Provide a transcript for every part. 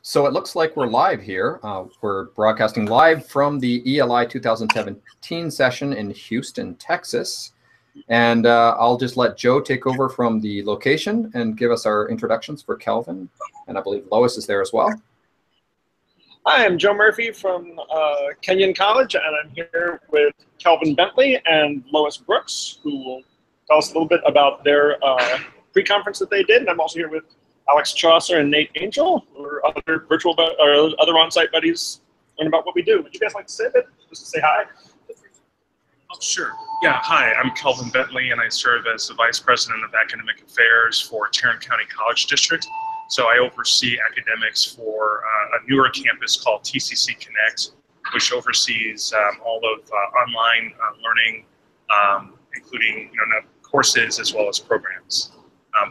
So it looks like we're live here. We're broadcasting live from the ELI 2017 session in Houston, Texas. And I'll just let Joe take over from the location and give us our introductions for Kelvin. And I believe Lois is there as well. Hi, I'm Joe Murphy from Kenyon College, and I'm here with Kelvin Bentley and Lois Brooks, who will tell us a little bit about their pre-conference that they did. And I'm also here with Alex Chaucer and Nate Angel, who are other virtual or other on-site buddies, learn about what we do. Would you guys like to say a bit? Just to say hi? Oh, sure. Yeah, hi, I'm Kelvin Bentley, and I serve as the Vice President of Academic Affairs for Tarrant County College District. So I oversee academics for a newer campus called TCC Connect, which oversees all of online learning, including courses as well as programs.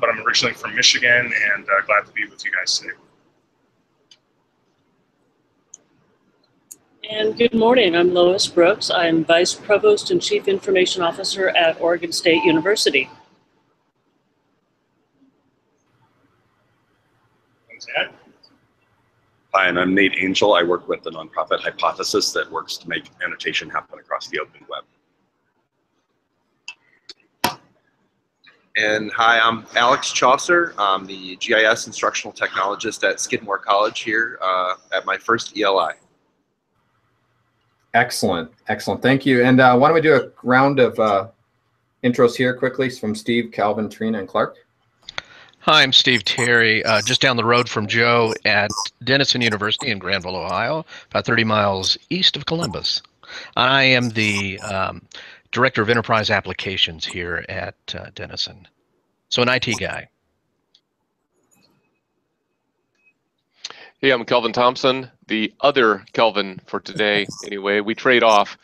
But I'm originally from Michigan, and glad to be with you guys today. And good morning, I'm Lois Brooks. I'm Vice Provost and Chief Information Officer at Oregon State University. Hi, and I'm Nate Angel. I work with the nonprofit Hypothesis that works to make annotation happen across the open web. And hi, I'm Alex Chaucer. I'm the GIS instructional technologist at Skidmore College here at my first ELI. Excellent, excellent. Thank you. And why don't we do a round of intros here quickly from Steve, Calvin, Trina, and Clark. Hi, I'm Steve Terry, just down the road from Joe at Denison University in Granville, Ohio, about 30 miles east of Columbus. I am the Director of Enterprise Applications here at Denison. So an IT guy. Hey, I'm Kelvin Thompson, the other Kelvin for today. Anyway, we trade off.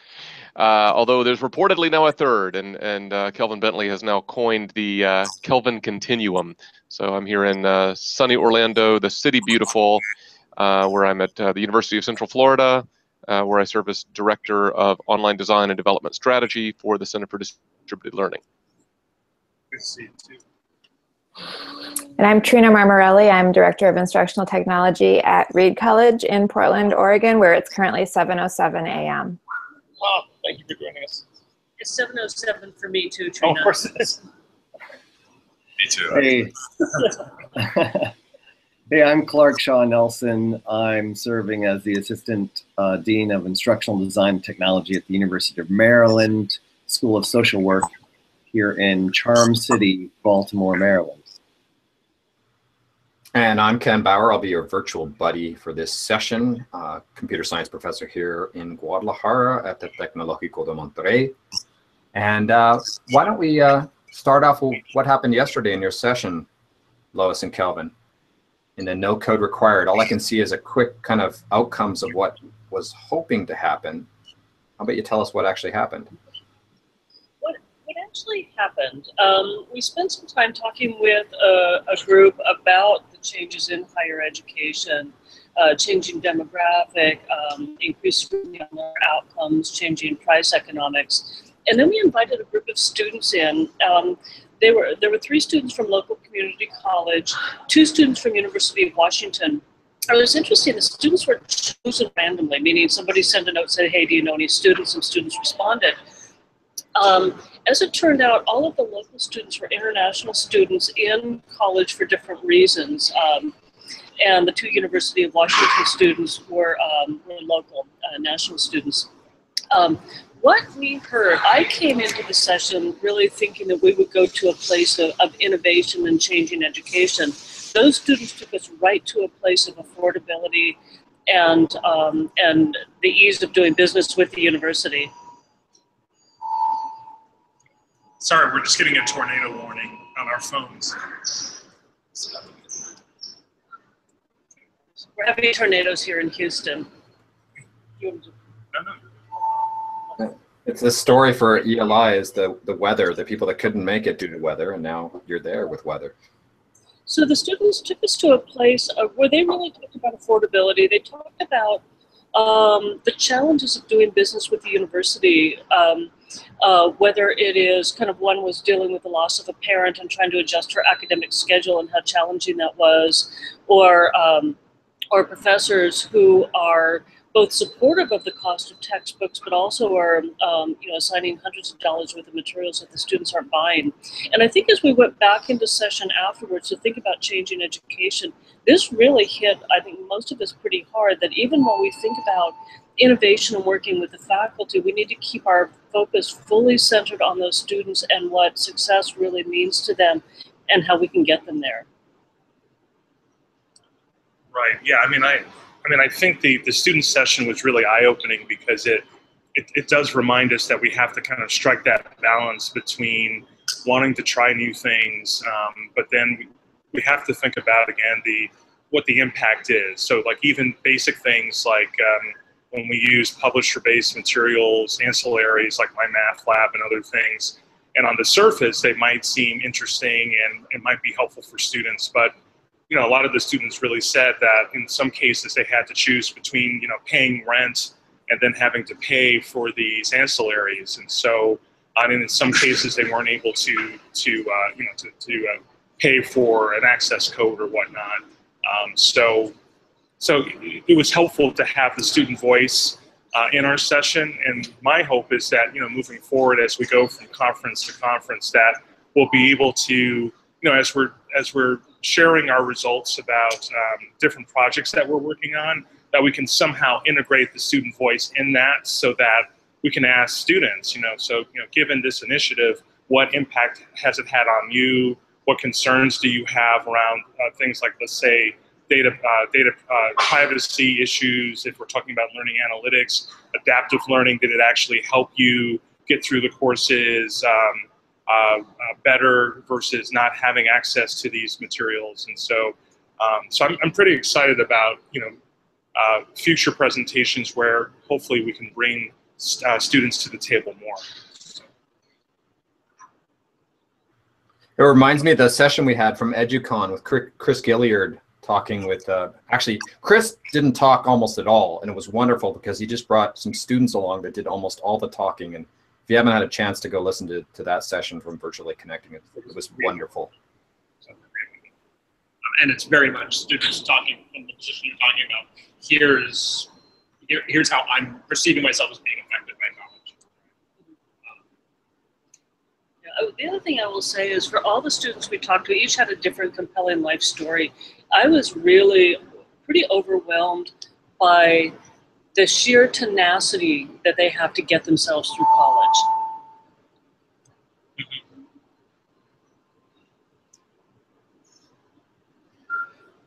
Although there's reportedly now a third, and Kelvin Bentley has now coined the Kelvin Continuum. So I'm here in sunny Orlando, the city beautiful, where I'm at the University of Central Florida, where I serve as Director of Online Design and Development Strategy for the Center for Distributed Learning. Good to see you too. And I'm Trina Marmarelli. I'm Director of Instructional Technology at Reed College in Portland, Oregon, where it's currently 7:07 a.m. Oh, thank you for joining us. It's 7:07 for me too, Trina. Oh, of course it is. Me too. Hey. Hey, I'm Clark Shaw Nelson. I'm serving as the Assistant Dean of Instructional Design and Technology at the University of Maryland School of Social Work here in Charm City, Baltimore, Maryland. And I'm Ken Bauer. I'll be your virtual buddy for this session, computer science professor here in Guadalajara at the Tecnológico de Monterrey. And why don't we start off with what happened yesterday in your session, Lois and Kelvin, in the no code required. All I can see is a quick kind of outcomes of what was hoping to happen. How about you tell us what actually happened? What actually happened, we spent some time talking with a group about the changes in higher education, changing demographic, increased scrutiny on their outcomes, changing price economics. And then we invited a group of students in. There were 3 students from local community college, 2 students from University of Washington. It was interesting, the students were chosen randomly, meaning somebody sent a note, said, hey, do you know any students? And students responded. As it turned out, all of the local students were international students in college for different reasons. And the 2 University of Washington students were local, national students. What we heard, I came into the session really thinking that we would go to a place of innovation and changing education. Those students took us right to a place of affordability and the ease of doing business with the university. Sorry, we're just getting a tornado warning on our phones. We're having tornadoes here in Houston. No. It's the story for ELI is the weather, the people that couldn't make it due to weather, and now you're there with weather. So the students took us to a place where they really talked about affordability. They talked about the challenges of doing business with the university, whether it is kind of one was dealing with the loss of a parent and trying to adjust her academic schedule and how challenging that was, or or professors who are both supportive of the cost of textbooks, but also are assigning hundreds of dollars worth of materials that the students aren't buying. And I think as we went back into session afterwards to think about changing education, this really hit, I think, most of us pretty hard, that even when we think about innovation and working with the faculty, we need to keep our focus fully centered on those students and what success really means to them and how we can get them there. Right. Yeah. I mean, I think the student session was really eye-opening because it does remind us that we have to kind of strike that balance between wanting to try new things, but then we have to think about again what the impact is. So like even basic things like when we use publisher-based materials, ancillaries like my math lab and other things, and on the surface they might seem interesting and it might be helpful for students, but a lot of the students really said that in some cases they had to choose between, paying rent and then having to pay for these ancillaries. And so, in some cases they weren't able to pay for an access code or whatnot. So it was helpful to have the student voice in our session. And my hope is that, moving forward as we go from conference to conference, that we'll be able to, as we're sharing our results about different projects that we're working on, that we can somehow integrate the student voice in that so that we can ask students, given this initiative, what impact has it had on you? What concerns do you have around things like, let's say, data privacy issues, if we're talking about learning analytics, adaptive learning, did it actually help you get through the courses better versus not having access to these materials? And so, I'm pretty excited about future presentations where hopefully we can bring students to the table more. It reminds me of the session we had from EduCon with Chris Gilliard talking with, actually, Chris didn't talk almost at all, and it was wonderful because he just brought some students along that did almost all the talking. And if you haven't had a chance to go listen to that session from Virtually Connecting, it was wonderful. And it's very much students talking from the position you're talking about. Here's how I'm perceiving myself as being affected by college. The other thing I will say is for all the students we talked to, each had a different compelling life story. I was really pretty overwhelmed by the sheer tenacity that they have to get themselves through college.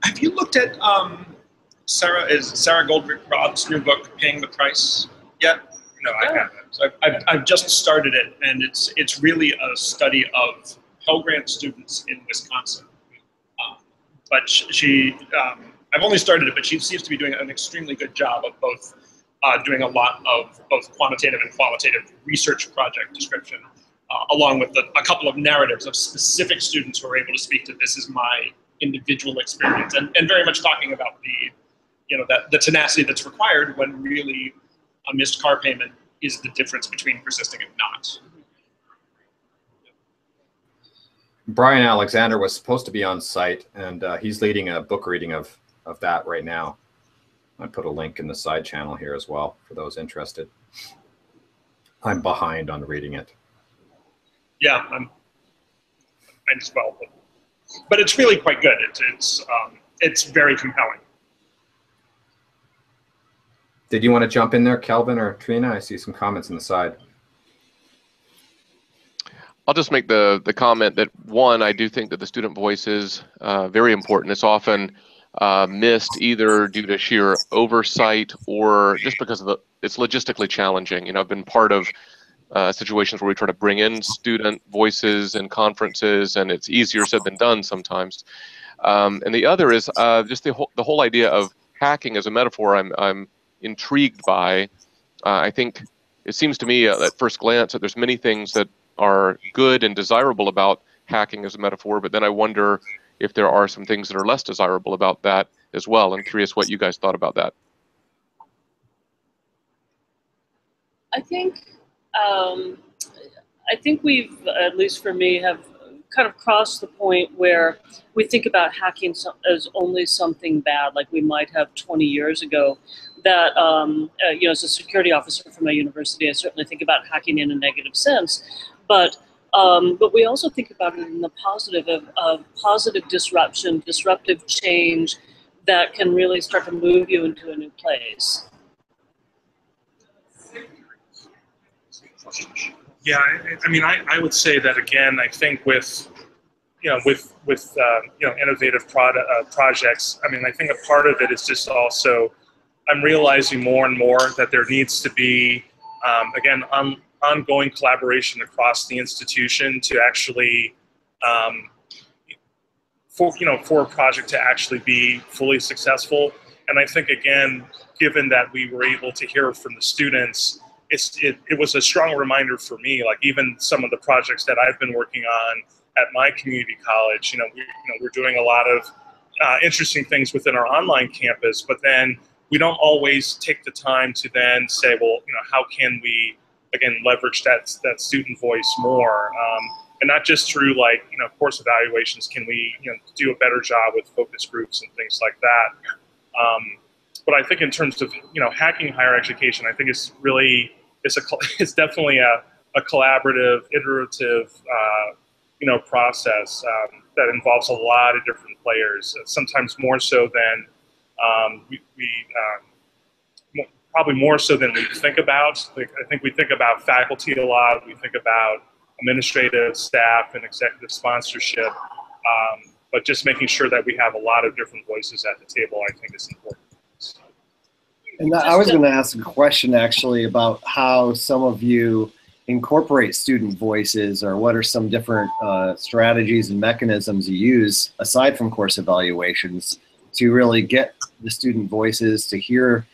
Have you looked at Sarah Goldrick-Roth's new book, Paying the Price, yet? No, I haven't. So I've just started it, and it's really a study of Pell Grant students in Wisconsin. But I've only started it, but she seems to be doing an extremely good job of both doing a lot of both quantitative and qualitative research project description, along with a couple of narratives of specific students who are able to speak to this is my individual experience, and very much talking about the tenacity that's required when really a missed car payment is the difference between persisting and not. Brian Alexander was supposed to be on site, and he's leading a book reading of that right now. I put a link in the side channel here as well for those interested. I'm behind on reading it. Yeah, I'm as well, but it's really quite good. It's very compelling. Did you want to jump in there, Kelvin or Trina? I see some comments on the side. I'll just make the comment that, one, I do think that the student voice is very important. It's often missed either due to sheer oversight or just because of it's logistically challenging. I've been part of situations where we try to bring in student voices and conferences, and it's easier said than done sometimes. And the other is just the whole idea of hacking as a metaphor. I'm intrigued by. I think it seems to me at first glance that there's many things that are good and desirable about hacking as a metaphor, but then I wonder if there are some things that are less desirable about that as well. I'm curious what you guys thought about that. I think we've, at least for me, have kind of crossed the point where we think about hacking as only something bad, like we might have 20 years ago. That, you know, as a security officer from a university, I certainly think about hacking in a negative sense, but we also think about it in the positive of positive disruption, disruptive change that can really start to move you into a new place. Yeah, I mean, I would say that again. I think with you know innovative projects. I mean, I think a part of it is just also I'm realizing more and more that there needs to be again ongoing collaboration across the institution to actually for a project to actually be fully successful. And I think again, given that we were able to hear from the students, it was a strong reminder for me, like even some of the projects that I've been working on at my community college, we're doing a lot of interesting things within our online campus, but then we don't always take the time to then say, well, how can we, again, leverage that student voice more? And not just through course evaluations, can we do a better job with focus groups and things like that? But I think in terms of hacking higher education, I think it's really it's definitely a collaborative, iterative process that involves a lot of different players. Sometimes more so than probably more so than we think about. I think we think about faculty a lot. We think about administrative staff and executive sponsorship. But just making sure that we have a lot of different voices at the table, I think, is important. And I was going to ask a question actually about how some of you incorporate student voices, or what are some different strategies and mechanisms you use aside from course evaluations to really get the student voices, to hear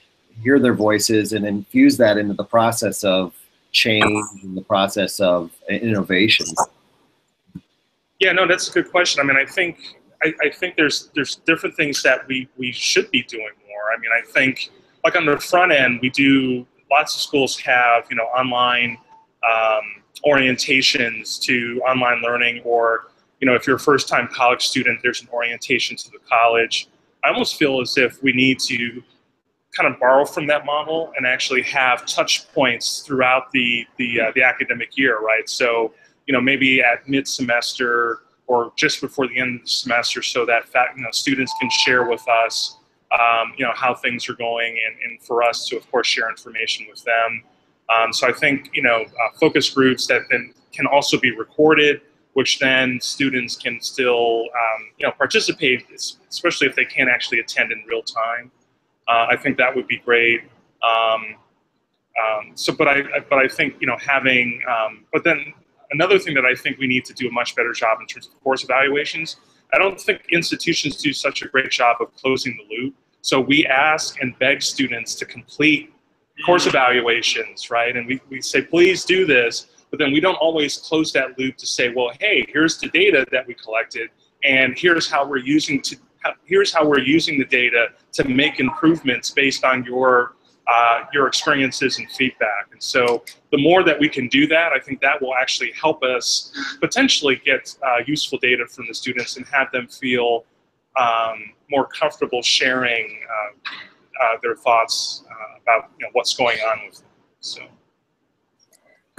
their voices and infuse that into the process of change and the process of innovation. Yeah, no, that's a good question. I mean, I think there's different things that we should be doing more. I mean, I think like on the front end, lots of schools have online orientations to online learning, or if you're a first-time college student, there's an orientation to the college. I almost feel as if we need to kind of borrow from that model and actually have touch points throughout the academic year, right? So maybe at mid-semester or just before the end of the semester, so that students can share with us how things are going, and for us to of course share information with them. So I think focus groups that then can also be recorded, which then students can still participate, especially if they can't actually attend in real time. I think that would be great. But I think having, but then another thing that I think we need to do a much better job in terms of course evaluations. I don't think institutions do such a great job of closing the loop. So we ask and beg students to complete course evaluations, right? And we say, please do this, but then we don't always close that loop to say, well, hey, here's the data that we collected, and here's how we're using the data to make improvements based on your experiences and feedback. And so the more that we can do that, I think that will actually help us potentially get useful data from the students and have them feel more comfortable sharing their thoughts about what's going on with them. So.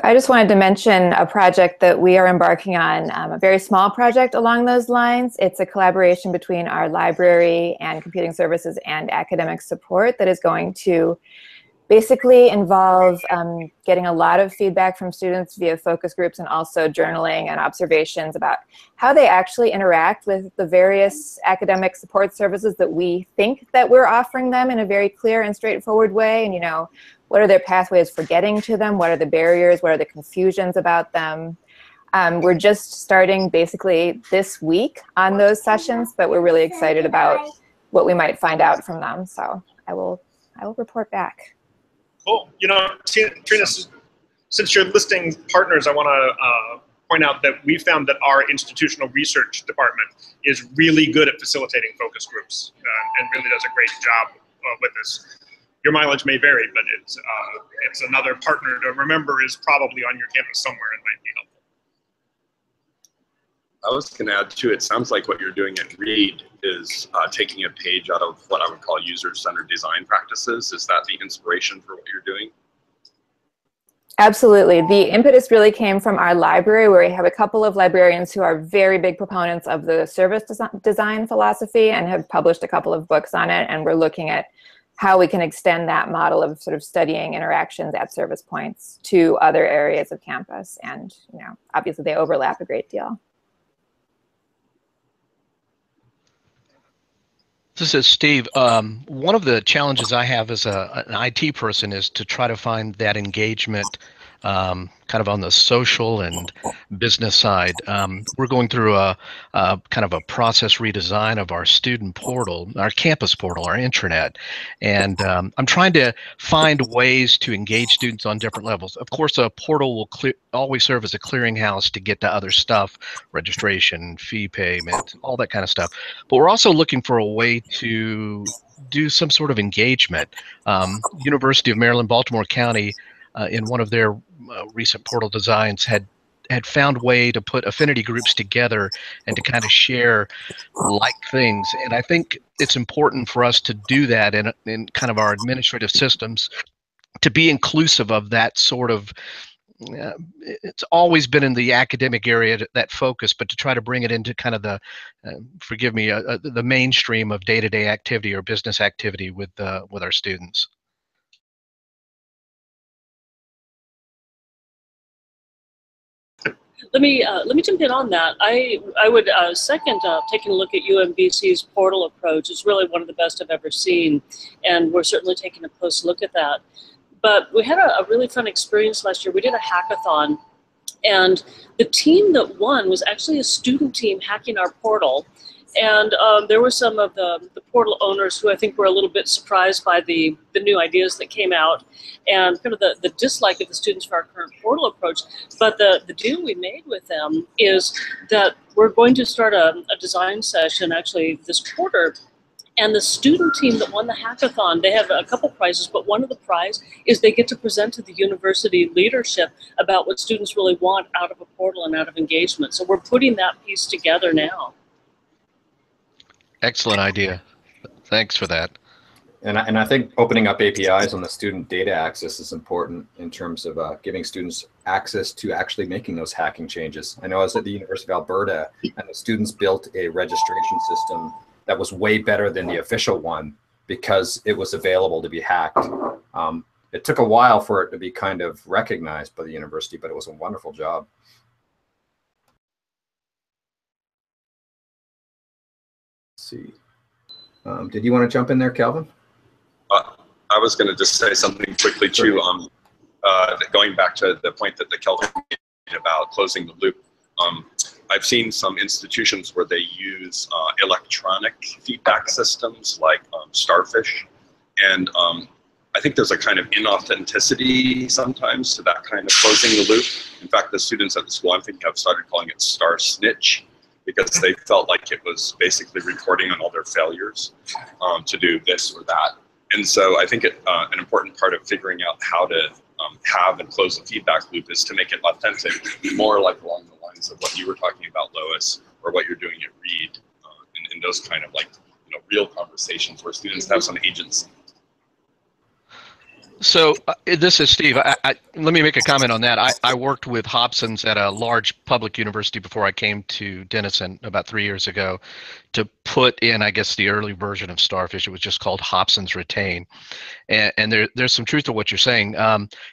I just wanted to mention a project that we are embarking on, a very small project along those lines. It's a collaboration between our library and computing services and academic support that is going to basically involve getting a lot of feedback from students via focus groups, and also journaling and observations about how they actually interact with the various academic support services that we think that we're offering them in a very clear and straightforward way. And what are their pathways for getting to them? What are the barriers? What are the confusions about them? We're just starting basically this week on those sessions, but we're really excited about what we might find out from them. So I will report back. Cool. Trina, since you're listing partners, I want to point out that we found that our institutional research department is really good at facilitating focus groups and really does a great job with this. Your mileage may vary, but it's another partner to remember is probably on your campus somewhere and might be helpful. I was going to add too, it sounds like what you're doing at Reed is taking a page out of what I would call user-centered design practices. Is that the inspiration for what you're doing? Absolutely. The impetus really came from our library, where we have a couple of librarians who are very big proponents of the service design philosophy and have published a couple of books on it. And we're looking at how we can extend that model of sort of studying interactions at service points to other areas of campus. And, you know, obviously they overlap a great deal. This is Steve. One of the challenges I have as an IT person is to try to find that engagement kind of on the social and business side. We're going through a kind of a process redesign of our student portal, our campus portal, our intranet. And I'm trying to find ways to engage students on different levels. Of course, a portal will always serve as a clearinghouse to get to other stuff, registration, fee payment, all that kind of stuff. But we're also looking for a way to do some sort of engagement. University of Maryland, Baltimore County, in one of their recent portal designs had found way to put affinity groups together and to kind of share like things. And I think it's important for us to do that in kind of our administrative systems, to be inclusive of that sort of it's always been in the academic area, that focus, but to try to bring it into kind of the, forgive me, the mainstream of day-to-day activity or business activity with our students. Let me jump in on that. I would second taking a look at UMBC's portal approach. It's really one of the best I've ever seen, and we're certainly taking a close look at that. But we had a really fun experience last year. We did a hackathon, and the team that won was actually a student team hacking our portal. And there were some of the portal owners who I think were a little bit surprised by the new ideas that came out and kind of the dislike of the students for our current portal approach. But the deal we made with them is that we're going to start a design session actually this quarter. And the student team that won the hackathon, they have a couple prizes, but one of the prizes is they get to present to the university leadership about what students really want out of a portal and out of engagement. So we're putting that piece together now. Excellent idea. Thanks for that. And I think opening up APIs on the student data access is important in terms of giving students access to actually making those hacking changes. I know I was at the University of Alberta, and the students built a registration system that was way better than the official one because it was available to be hacked. It took a while for it to be kind of recognized by the university, but it was a wonderful job. Let's see. Did you want to jump in there, Kelvin? I was going to just say something quickly too. Going back to the point that Kelvin made about closing the loop. I've seen some institutions where they use electronic feedback systems like Starfish, and I think there's a kind of inauthenticity sometimes to that kind of closing the loop. In fact, the students at the school I'm thinking of started calling it Star Snitch because they felt like it was basically reporting on all their failures to do this or that. And so I think an important part of figuring out how to have and close the feedback loop is to make it authentic, more like along the lines of what you were talking about, Lois, or what you're doing at Reed, in those kind of like, you know, real conversations where students have some agency. So this is Steve. Let me make a comment on that. I worked with Hobson's at a large public university before I came to Denison about 3 years ago to put in, I guess, the early version of Starfish. It was just called Hobson's Retain. And there's some truth to what you're saying.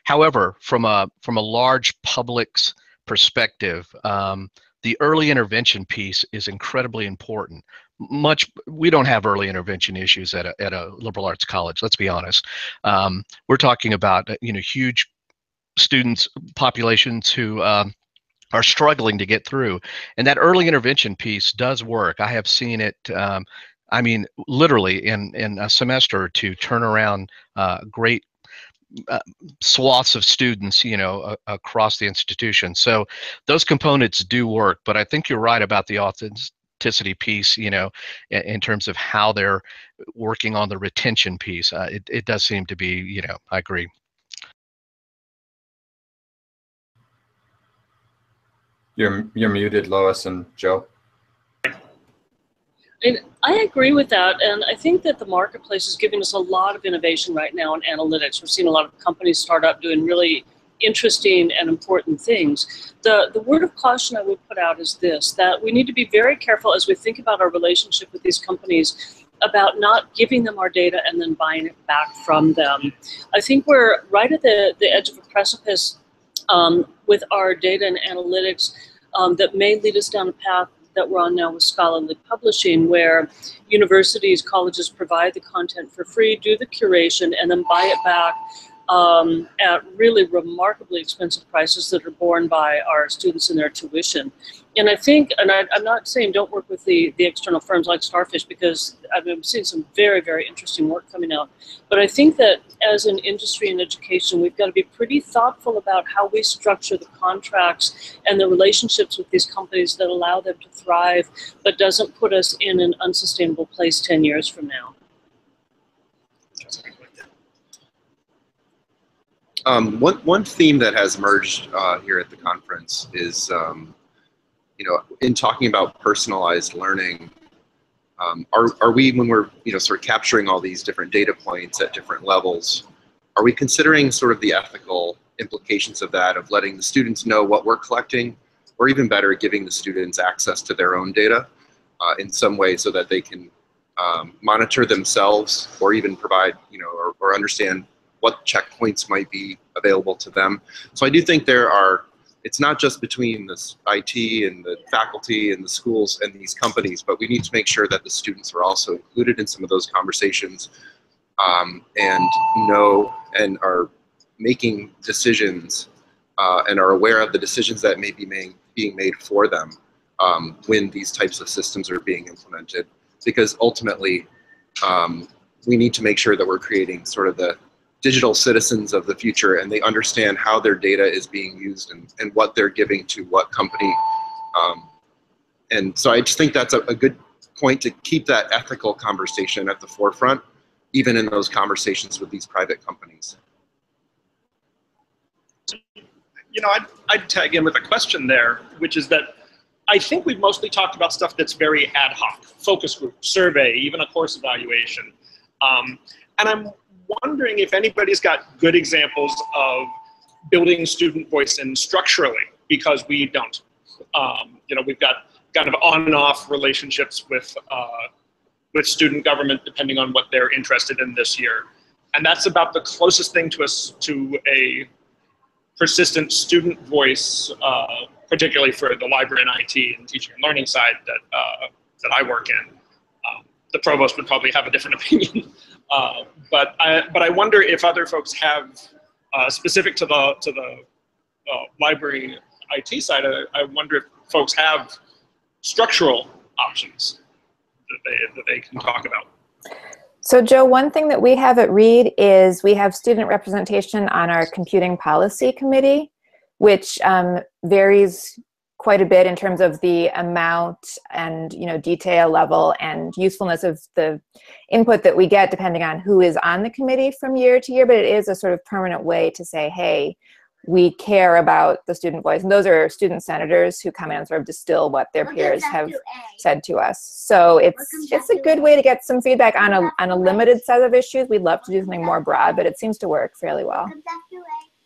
However, from a large public's perspective, the early intervention piece is incredibly important. We don't have early intervention issues at a liberal arts college. Let's be honest. We're talking about huge students populations who are struggling to get through, and that early intervention piece does work. I have seen it. I mean, literally in a semester or two, turn around great swaths of students, across the institution. So those components do work, but I think you're right about the authenticity piece, in terms of how they're working on the retention piece. It does seem to be, I agree. You're muted, Lois and Joe. And I agree with that, and I think that the marketplace is giving us a lot of innovation right now in analytics. We're seeing a lot of companies start up doing really interesting and important things. The word of caution I would put out is this, that we need to be very careful as we think about our relationship with these companies about not giving them our data and then buying it back from them. I think we're right at the edge of a precipice with our data and analytics that may lead us down a path that we're on now with scholarly publishing, where universities, colleges provide the content for free, do the curation, and then buy it back at really remarkably expensive prices that are borne by our students and their tuition. And I think, and I'm not saying don't work with the external firms like Starfish, because I've been seeing some very, very interesting work coming out. But I think that as an industry in education, we've got to be pretty thoughtful about how we structure the contracts and the relationships with these companies that allow them to thrive, but doesn't put us in an unsustainable place 10 years from now. One theme that has emerged here at the conference is, you know, in talking about personalized learning, are we, when we're, you know, sort of capturing all these different data points at different levels, are we considering sort of the ethical implications of that, of letting the students know what we're collecting, or even better, giving the students access to their own data in some way so that they can monitor themselves, or even provide, you know, or understand what checkpoints might be available to them. So I do think there are, it's not just between the IT and the faculty and the schools and these companies, but we need to make sure that the students are also included in some of those conversations and know and are making decisions and are aware of the decisions that may be being made for them when these types of systems are being implemented. Because ultimately, we need to make sure that we're creating sort of the digital citizens of the future, and they understand how their data is being used and what they're giving to what company. And so I just think that's a good point to keep that ethical conversation at the forefront, even in those conversations with these private companies. You know, I'd tag in with a question there, which is that I think we've mostly talked about stuff that's very ad hoc, focus group, survey, even a course evaluation. And I'm wondering if anybody's got good examples of building student voice in structurally, because we don't. You know, we've got kind of on and off relationships with student government, depending on what they're interested in this year. And that's about the closest thing to a persistent student voice, particularly for the library and IT and teaching and learning side that I work in. The provost would probably have a different opinion. But I wonder if other folks have, specific to the library IT side, I wonder if folks have structural options that they can talk about. So Joe, one thing that we have at Reed is we have student representation on our computing policy committee, which varies quite a bit in terms of the amount and, you know, detail level and usefulness of the input that we get depending on who is on the committee from year to year. But it is a sort of permanent way to say, hey, we care about the student voice. And those are student senators who come in and sort of distill what their peers have said to us. So it's a good way to get some feedback on a limited set of issues. We'd love to do something more broad, but it seems to work fairly well.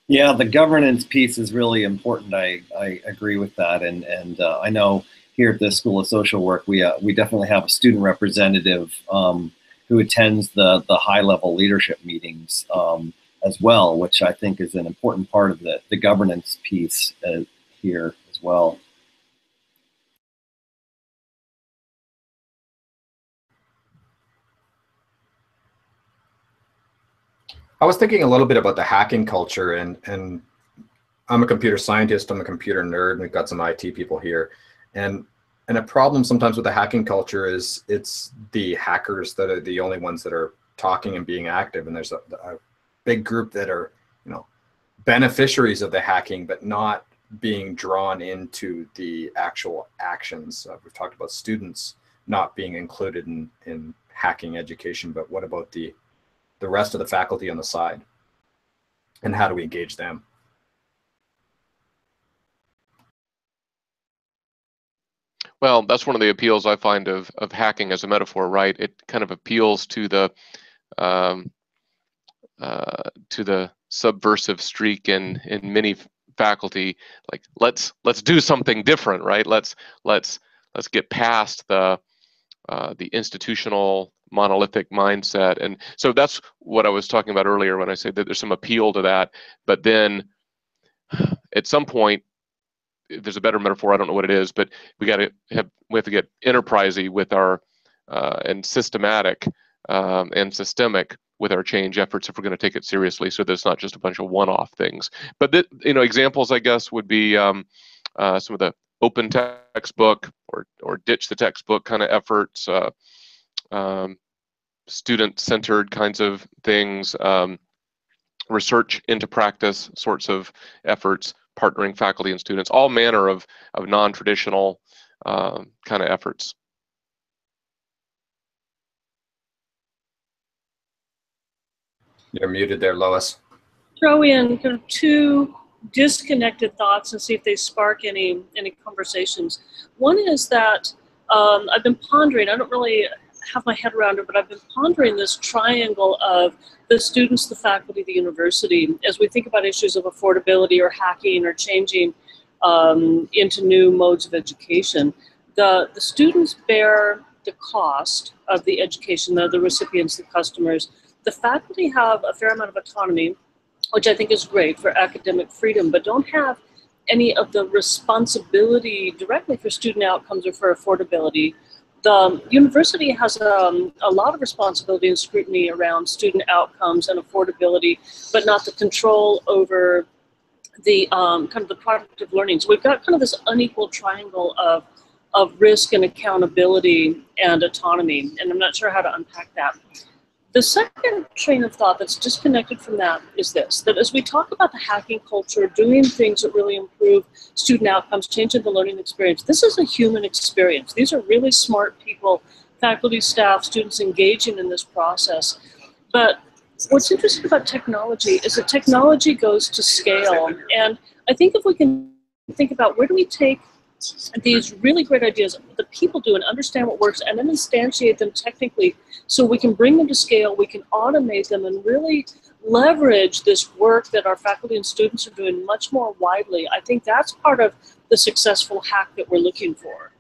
Yeah, the governance piece is really important. I agree with that, and I know here at the School of Social Work, we definitely have a student representative who attends the high-level leadership meetings as well, which I think is an important part of the governance piece here as well. I was thinking a little bit about the hacking culture, and I'm a computer scientist, I'm a computer nerd, and we've got some IT people here. And a problem sometimes with the hacking culture is it's the hackers that are the only ones that are talking and being active, and there's a big group that are, you know, beneficiaries of the hacking, but not being drawn into the actual actions. We've talked about students not being included in hacking education, but what about the rest of the faculty on the side, and how do we engage them? Well, that's one of the appeals I find of hacking as a metaphor, right? It kind of appeals to the subversive streak in many faculty. Like, let's do something different, right? Let's get past the institutional monolithic mindset. And so that's what I was talking about earlier when I said that there's some appeal to that. But then at some point, if there's a better metaphor, I don't know what it is, but we have to get enterprisey with our and systematic and systemic with our change efforts if we're going to take it seriously, so that it's not just a bunch of one-off things. But examples, I guess, would be some of the open textbook or ditch the textbook kind of efforts, student-centered kinds of things, research into practice sorts of efforts, partnering faculty and students, all manner of non-traditional kind of efforts. You're muted there, Lois. Throw in kind of two disconnected thoughts and see if they spark any conversations. One is that I've been pondering, I don't really have my head around it, but I've been pondering this triangle of the students, the faculty, the university, as we think about issues of affordability or hacking or changing into new modes of education. The students bear the cost of the education, the recipients, the customers. The faculty have a fair amount of autonomy, which I think is great for academic freedom, but don't have any of the responsibility directly for student outcomes or for affordability. The university has a lot of responsibility and scrutiny around student outcomes and affordability, but not the control over the kind of the product of learning. So we've got kind of this unequal triangle of risk and accountability and autonomy, and I'm not sure how to unpack that. The second train of thought that's disconnected from that is this, that as we talk about the hacking culture, doing things that really improve student outcomes, changing the learning experience, this is a human experience. These are really smart people, faculty, staff, students engaging in this process. But what's interesting about technology is that technology goes to scale. And I think if we can think about where do we take these really great ideas that people do and understand what works and then instantiate them technically so we can bring them to scale, we can automate them and really leverage this work that our faculty and students are doing much more widely. I think that's part of the successful hack that we're looking for.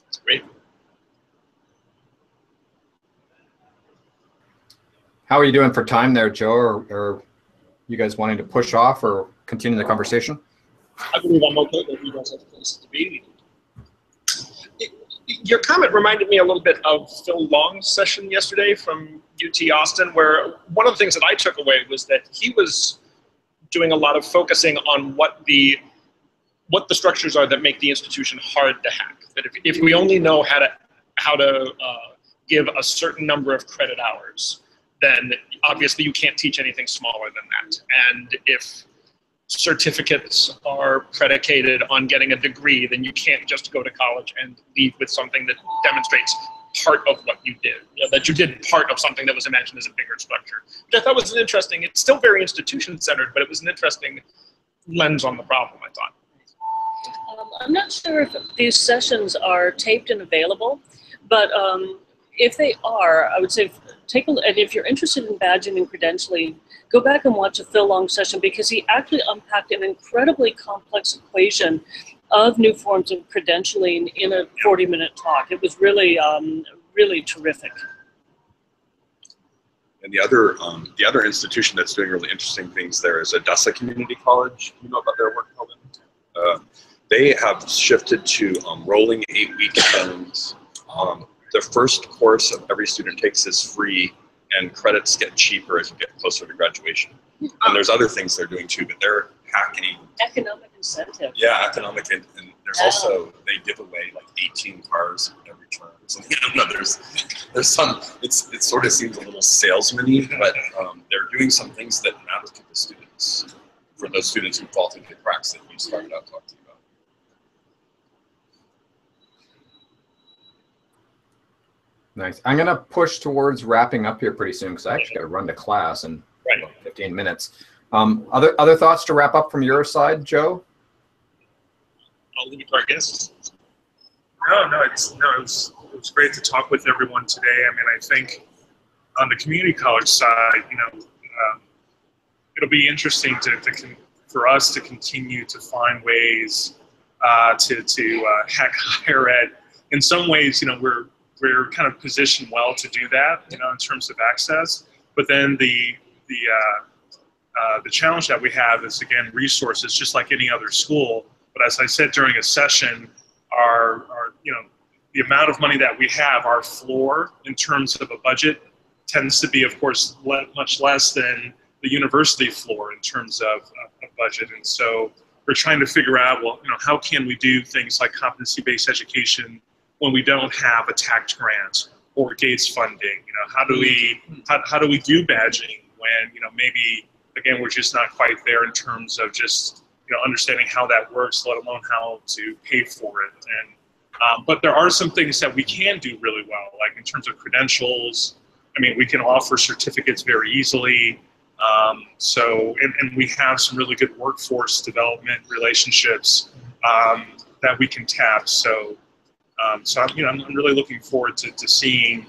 That's great. How are you doing for time there, Joe? Or you guys wanting to push off or continue the conversation? I believe I'm okay that you guys have places to be. Your comment reminded me a little bit of Phil Long's session yesterday from UT Austin, where one of the things that I took away was that he was doing a lot of focusing on what the structures are that make the institution hard to hack. That if we only know how to give a certain number of credit hours, then obviously you can't teach anything smaller than that. And if certificates are predicated on getting a degree, then you can't just go to college and leave with something that demonstrates part of what you did, that you did part of something that was imagined as a bigger structure, which I thought was an interesting, it's still very institution-centered, but it was an interesting lens on the problem, I thought. I'm not sure if these sessions are taped and available, but if they are, I would say take a look, and if you're interested in badging and credentialing, go back and watch a Phil Long session because he actually unpacked an incredibly complex equation of new forms of credentialing in a 40-minute talk. It was really, really terrific. And the other institution that's doing really interesting things there is Odessa Community College. You know about their work, Kelvin? They have shifted to rolling 8-week terms. The first course of every student takes is free, and credits get cheaper as you get closer to graduation. And there's other things they're doing too, but they're hacking. Economic incentive. Yeah, economic, and there's also, they give away like 18 cars every term. So, I don't know, there's some, it sort of seems a little salesman-y, but they're doing some things that matter to the students, for those students who fall through the cracks that you started out talking about. Nice. I'm going to push towards wrapping up here pretty soon because I actually got to run to class in about 15 minutes. Other thoughts to wrap up from your side, Joe? I'll leave it to our guests. No, it was great to talk with everyone today. I mean, I think on the community college side, it'll be interesting for us to continue to find ways to hack higher ed. In some ways, we're kind of positioned well to do that, in terms of access. But then the challenge that we have is, again, resources, just like any other school. But as I said during a session, our the amount of money that we have, our floor in terms of a budget tends to be, of course, much less than the university floor in terms of a budget. And so we're trying to figure out, well, how can we do things like competency-based education when we don't have a tax grant or Gates funding? How do we do badging when maybe, again, we're just not quite there in terms of just understanding how that works, let alone how to pay for it. And but there are some things that we can do really well, like in terms of credentials. I mean, we can offer certificates very easily. And we have some really good workforce development relationships that we can tap. So I'm really looking forward to seeing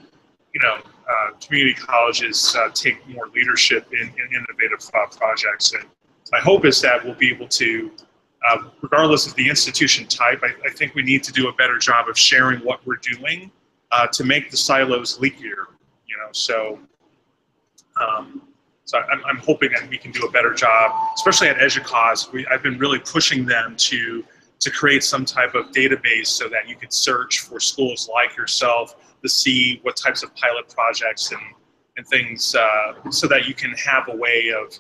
community colleges take more leadership in innovative projects. And my hope is that we'll be able to, regardless of the institution type, I think we need to do a better job of sharing what we're doing to make the silos leakier. So I'm hoping that we can do a better job, especially at EDUCAUSE. I've been really pushing them to create some type of database so that you can search for schools like yourself to see what types of pilot projects and things, so that you can have a way of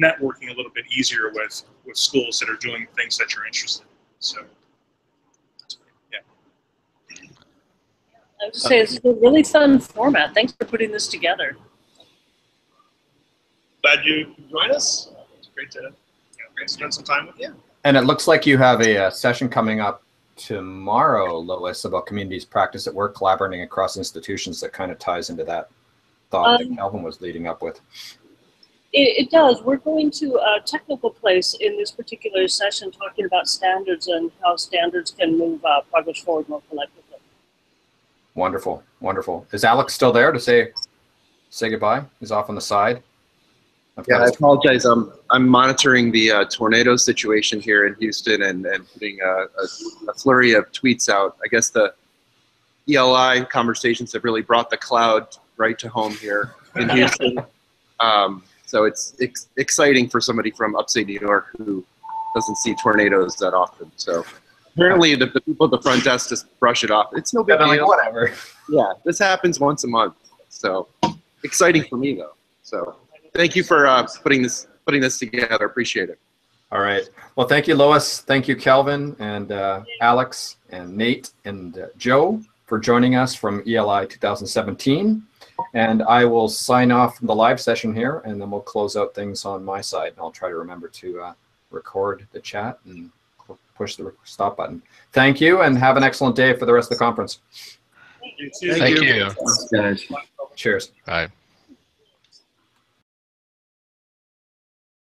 networking a little bit easier with schools that are doing things that you're interested in. So, yeah. I would say this is a really fun format. Thanks for putting this together. Glad you could join us. It's great to spend some time with you. And it looks like you have a session coming up tomorrow, Lois, about communities practice at work, collaborating across institutions, that kind of ties into that thought that Kelvin was leading up with. It does. We're going to a technical place in this particular session, talking about standards and how standards can move progress forward more collectively. Wonderful, wonderful. Is Alex still there to say goodbye? He's off on the side. Yeah, I apologize. I'm monitoring the tornado situation here in Houston and putting a flurry of tweets out. I guess the ELI conversations have really brought the cloud right to home here in Houston. So it's exciting for somebody from upstate New York who doesn't see tornadoes that often. So apparently the people at the front desk just brush it off. It's no big deal. Like, whatever. Yeah, this happens once a month. So exciting for me though. So thank you for putting this together. Appreciate it. All right. Well, thank you, Lois. Thank you, Kelvin and Alex and Nate and Joe for joining us from ELI 2017. And I will sign off from the live session here, and then we'll close out things on my side. And I'll try to remember to record the chat and push the stop button. Thank you, and have an excellent day for the rest of the conference. Thank you. Thanks, guys. Cheers. Bye.